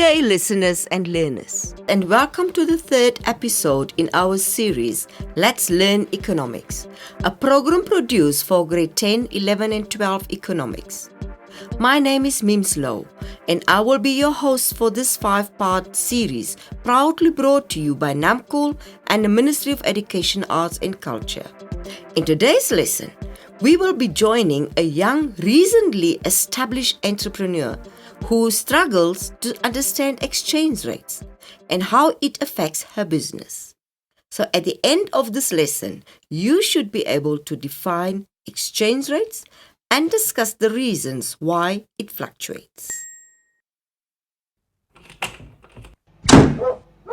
day, listeners and learners, and welcome to the third episode in our series, Let's Learn Economics, a program produced for grade 10, 11 and 12 economics. My name is Mims Low, and I will be your host for this 5-part series, proudly brought to you by NAMCOL and the Ministry of Education, Arts and Culture. In today's lesson, we will be joining a young, recently established entrepreneur who struggles to understand exchange rates and how it affects her business. So at the end of this lesson, you should be able to define exchange rates and discuss the reasons why it fluctuates.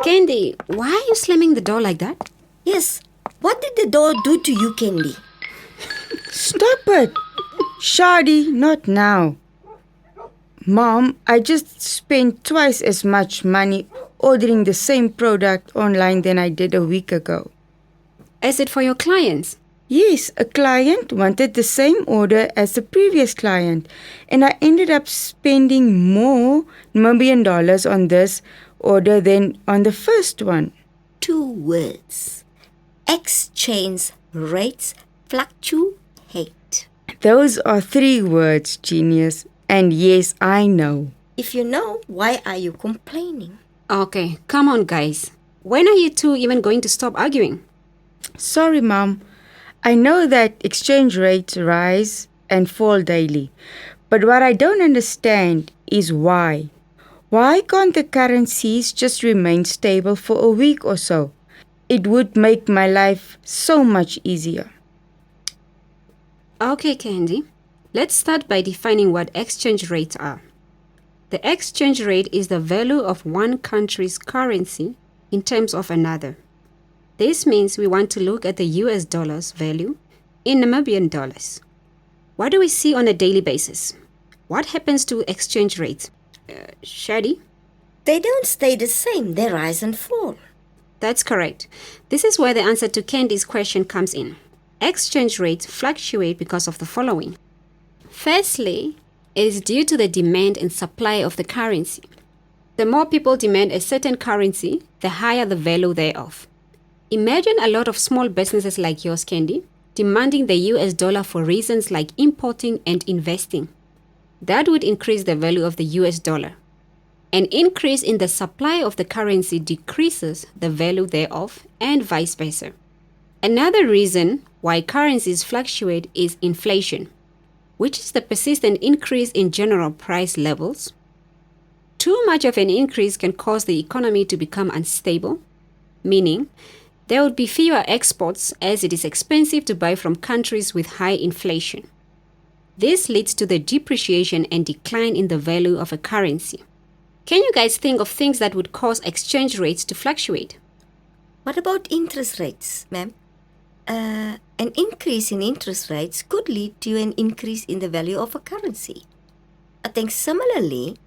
Candy, why are you slamming the door like that? Yes, what did the door do to you, Candy? Stop it! Shadi, not now. Mom, I just spent twice as much money ordering the same product online than I did a week ago. Is it for your clients? Yes, a client wanted the same order as the previous client, and I ended up spending more Namibian dollars on this order than on the first one. 2 words. Exchange rates fluctuate. Those are 3 words, genius. And yes, I know. If you know, why are you complaining? Okay, come on guys. When are you two even going to stop arguing? Sorry, Mom. I know that exchange rates rise and fall daily, but what I don't understand is why. Why can't the currencies just remain stable for a week or so? It would make my life so much easier. Okay, Candy. Let's start by defining what exchange rates are. The exchange rate is the value of one country's currency in terms of another. This means we want to look at the US dollar's value in Namibian dollars. What do we see on a daily basis? What happens to exchange rates? Shadi? They don't stay the same, they rise and fall. That's correct. This is where the answer to Candy's question comes in. Exchange rates fluctuate because of the following. Firstly, it is due to the demand and supply of the currency. The more people demand a certain currency, the higher the value thereof. Imagine a lot of small businesses like yours, Candy, demanding the US dollar for reasons like importing and investing. That would increase the value of the US dollar. An increase in the supply of the currency decreases the value thereof, and vice versa. Another reason why currencies fluctuate is inflation, which is the persistent increase in general price levels. Too much of an increase can cause the economy to become unstable, meaning there would be fewer exports as it is expensive to buy from countries with high inflation. This leads to the depreciation and decline in the value of a currency. Can you guys think of things that would cause exchange rates to fluctuate? What about interest rates, ma'am? An increase in interest rates could lead to an increase in the value of a currency. I think similarly,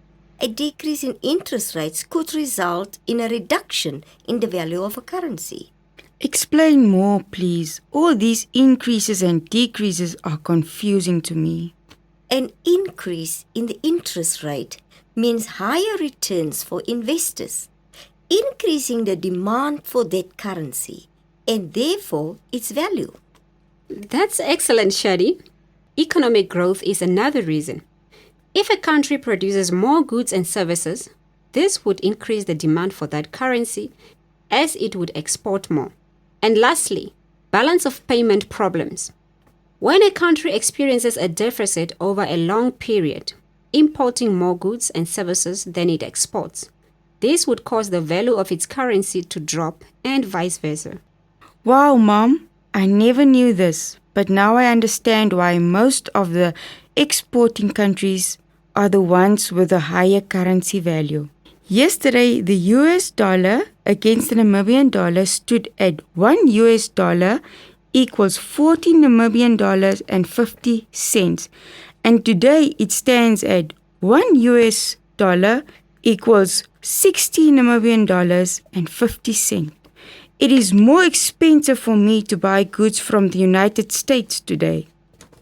a decrease in interest rates could result in a reduction in the value of a currency. Explain more, please. All these increases and decreases are confusing to me. An increase in the interest rate means higher returns for investors, increasing the demand for that currency and therefore its value. That's excellent, Shadi. Economic growth is another reason. If a country produces more goods and services, this would increase the demand for that currency as it would export more. And lastly, balance of payment problems. When a country experiences a deficit over a long period, importing more goods and services than it exports, this would cause the value of its currency to drop and vice versa. Wow, Mom, I never knew this, but now I understand why most of the exporting countries are the ones with a higher currency value. Yesterday, the US dollar against the Namibian dollar stood at 1 US dollar equals 14 Namibian dollars and 50 cents. And today it stands at 1 US dollar equals 60 Namibian dollars and 50 cents. It is more expensive for me to buy goods from the United States today.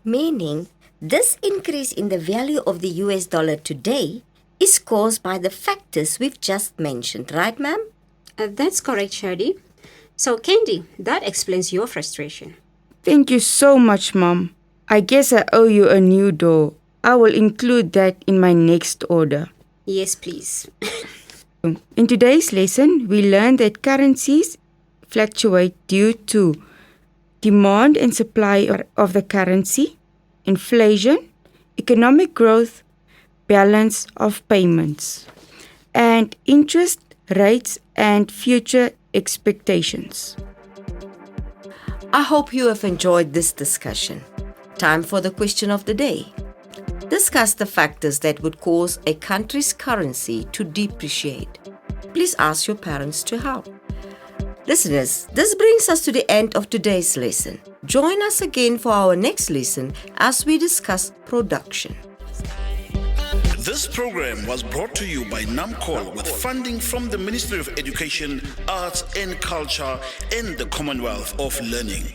Meaning, this increase in the value of the US dollar today is caused by the factors we've just mentioned, right, ma'am? That's correct, Shadi. So, Candy, that explains your frustration. Thank you so much, Mom. I guess I owe you a new door. I will include that in my next order. Yes, please. In today's lesson, we learned that currencies fluctuate due to demand and supply of the currency, inflation, economic growth, balance of payments, and interest rates and future expectations. I hope you have enjoyed this discussion. Time for the question of the day. Discuss the factors that would cause a country's currency to depreciate. Please ask your parents to help. Listeners, this brings us to the end of today's lesson. Join us again for our next lesson as we discuss production. This program was brought to you by NAMCOL with funding from the Ministry of Education, Arts and Culture and the Commonwealth of Learning.